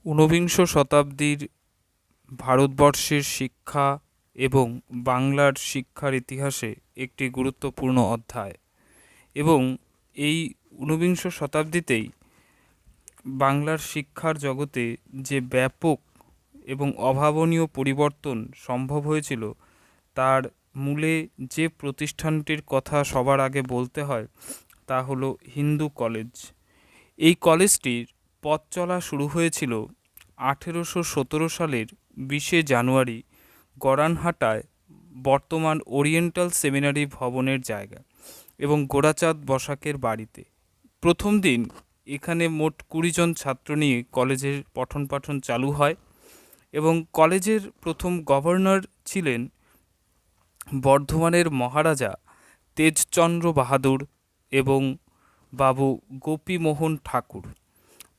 ঊনবিংশ শতাব্দীর ভারতবর্ষের শিক্ষা এবং বাংলার শিক্ষার ইতিহাসে একটি গুরুত্বপূর্ণ অধ্যায়। এবং এই ঊনবিংশ শতাব্দীতেই বাংলার শিক্ষার জগতে যে ব্যাপক এবং অভাবনীয় পরিবর্তন সম্ভব হয়েছিল, তার মূলে যে প্রতিষ্ঠানটির কথা সবার আগে বলতে হয় তা হলো হিন্দু কলেজ। এই কলেজটির পথ চলা শুরু হয়েছিল 1817 সালের 20শে জানুয়ারি গড়ানহাটায়, বর্তমান ওরিয়েন্টাল সেমিনারি ভবনের জায়গা, এবং গোরাচাঁদ বসাকের বাড়িতে। প্রথম দিন এখানে মোট 20 জন ছাত্র নিয়ে কলেজের পঠন পাঠন চালু হয় এবং কলেজের প্রথম গভর্নর ছিলেন বর্ধমানের মহারাজা তেজচন্দ্র বাহাদুর এবং বাবু গোপীমোহন ঠাকুর।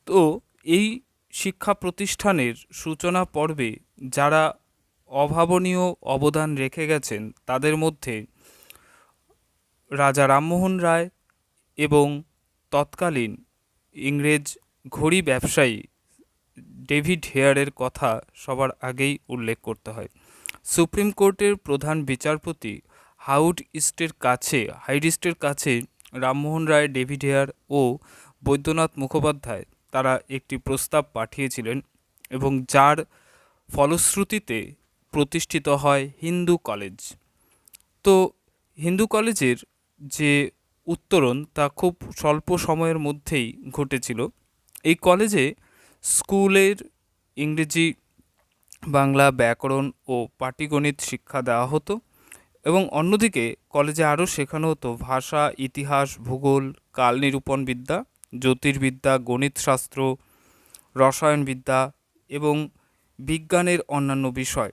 তো এই শিক্ষা প্রতিষ্ঠানের সূচনা পর্বে যারা অভাবনীয় অবদান রেখে গেছেন তাদের মধ্যে রাজা রামমোহন রায় এবং তৎকালীন ইংরেজ ঘড়ি ব্যবসায়ী ডেভিড হেয়ারের কথা সবার আগেই উল্লেখ করতে হয়। সুপ্রিম কোর্টের প্রধান বিচারপতি হাইড ইস্টের কাছে রামমোহন রায়, ডেভিড হেয়ার ও বৈদ্যনাথ মুখোপাধ্যায় তারা একটি প্রস্তাব পাঠিয়েছিলেন এবং যার ফলশ্রুতিতে প্রতিষ্ঠিত হয় হিন্দু কলেজ। তো হিন্দু কলেজের যে উত্তরণ তা খুব স্বল্প সময়ের মধ্যেই ঘটেছিল। এই কলেজে স্কুলের ইংরেজি, বাংলা, ব্যাকরণ ও পাটিগণিত শিক্ষা দেওয়া হতো এবং অন্যদিকে কলেজে আরও শেখানো হতো ভাষা, ইতিহাস, ভূগোল, কাল নিরূপণ বিদ্যা, জ্যোতির্বিদ্যা, গণিতশাস্ত্র, রসায়নবিদ্যা এবং বিজ্ঞানের অন্যান্য বিষয়।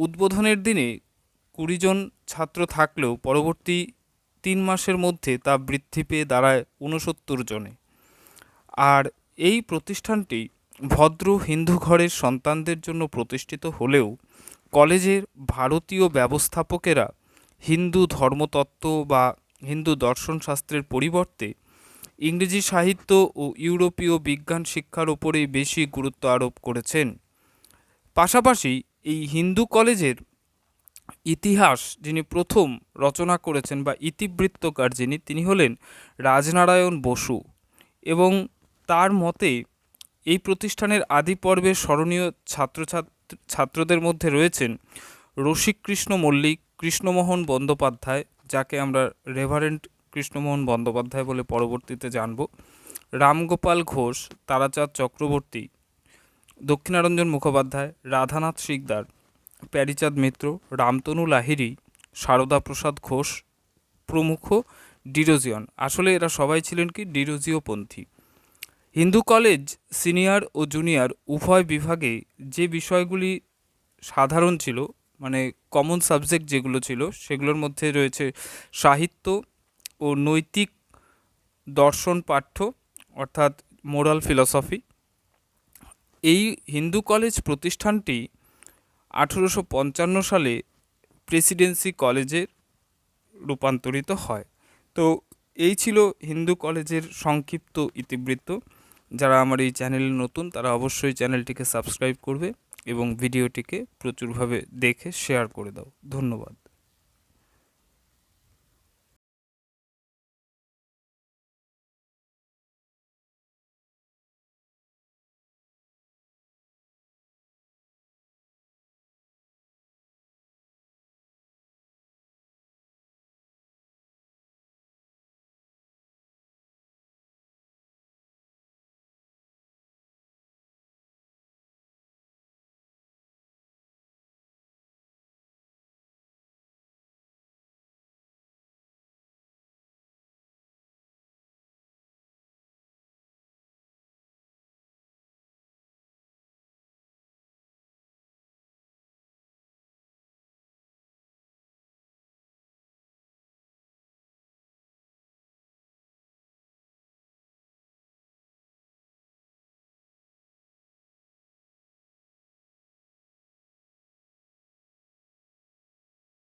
উদ্বোধনের দিনে 20 জন ছাত্র থাকলেও পরবর্তী 3 মাসের মধ্যে তা বৃদ্ধি পেয়ে দাঁড়ায় 69 জনে। আর এই প্রতিষ্ঠানটি ভদ্র হিন্দু ঘরের সন্তানদের জন্য প্রতিষ্ঠিত হলেও কলেজের ভারতীয় ব্যবস্থাপকেরা হিন্দু ধর্মতত্ত্ব বা হিন্দু দর্শন শাস্ত্রের পরিবর্তে ইংরেজি সাহিত্য ও ইউরোপীয় বিজ্ঞান শিক্ষার ওপরেই বেশি গুরুত্ব আরোপ করেছেন। পাশাপাশি এই হিন্দু কলেজের ইতিহাস যিনি প্রথম রচনা করেছেন বা ইতিবৃত্তকার তিনি হলেন রাজনারায়ণ বসু, এবং তার মতে এই প্রতিষ্ঠানের আদি পর্বের স্মরণীয় ছাত্রদের মধ্যে রয়েছেন রসিককৃষ্ণ মল্লিক, কৃষ্ণমোহন বন্দ্যোপাধ্যায়, যাকে আমরা রেভারেন্ড কৃষ্ণমোহন বন্দ্যোপাধ্যায় বলে পরবর্তীতে জানব, রামগোপাল ঘোষ, তারাচাঁদ চক্রবর্তী, দক্ষিণারঞ্জন মুখোপাধ্যায়, রাধানাথ শিকদার, প্যারীচাঁদ মিত্র, রামতনু লাহিড়ী, সারদা প্রসাদ ঘোষ প্রমুখ ডিরোজিয়ন। আসলে এরা সবাই ছিলেন কি ডিরোজিওপন্থী। হিন্দু কলেজ সিনিয়র ও জুনিয়র উভয় বিভাগে যে বিষয়গুলি সাধারণ ছিল, মানে কমন সাবজেক্ট যেগুলো ছিল, সেগুলোর মধ্যে রয়েছে সাহিত্য ও নৈতিক দর্শন পাঠ্য, অর্থাৎ মোরাল ফিলসফি। এই হিন্দু কলেজ প্রতিষ্ঠানটি 1855 সালে প্রেসিডেন্সি কলেজে রূপান্তরিত হয়। তো এই ছিল হিন্দু কলেজের সংক্ষিপ্ত ইতিবৃত্ত। যারা আমার এই চ্যানেলে নতুন তারা অবশ্যই চ্যানেলটিকে সাবস্ক্রাইব করবে এবং ভিডিওটিকে প্রচুরভাবে দেখে শেয়ার করে দাও। ধন্যবাদ।